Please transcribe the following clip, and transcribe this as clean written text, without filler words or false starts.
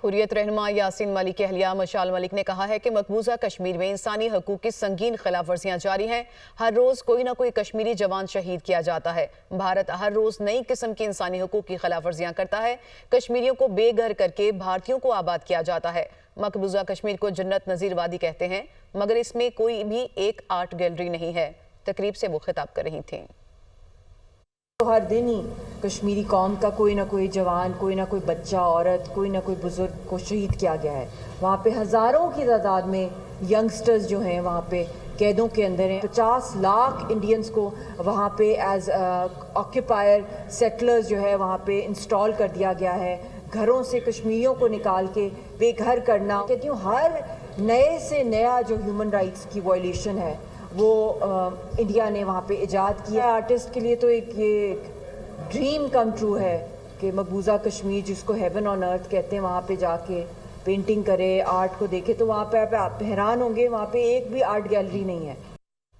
हुर्रियत रहनुमा यासीन मलिक की अहलिया मशाल मलिक ने कहा है कि मकबूजा कश्मीर में इंसानी हकूक की संगीन खिलाफ वर्जियां जारी हैं। हर रोज कोई ना कोई कश्मीरी जवान शहीद किया जाता है। भारत हर रोज नई किस्म की इंसानी हकूक की खिलाफ वर्जियां करता है। कश्मीरियों को बेघर करके भारतीयों को आबाद किया जाता है। मकबूजा कश्मीर को जन्नत नजीर वादी कहते हैं, मगर इसमें कोई भी एक आर्ट गैलरी नहीं है। तकरीब से वो खिताब कर रही थीं। तो हर दिन ही कश्मीरी कौम का कोई ना कोई जवान, कोई ना कोई बच्चा, औरत, कोई ना कोई बुजुर्ग को शहीद किया गया है। वहाँ पे हज़ारों की तादाद में यंगस्टर्स जो हैं वहाँ पे कैदों के अंदर हैं। 50 लाख इंडियंस को वहाँ पे एज ऑक्यूपायर सेटलर्स जो है वहाँ पे इंस्टॉल कर दिया गया है। घरों से कश्मीरियों को निकाल के बेघर करना, कहती हूँ हर नए से नया जो ह्यूमन राइट्स की वायलेशन है वो इंडिया ने वहाँ पे इजाद किया। आर्टिस्ट के लिए तो ये ड्रीम कम ट्रू है कि मकबूजा कश्मीर, जिसको हेवन ऑन अर्थ कहते हैं, वहाँ पे जाके पेंटिंग करे, आर्ट को देखे। तो वहाँ पे आप हैरान होंगे, वहाँ पे एक भी आर्ट गैलरी नहीं है।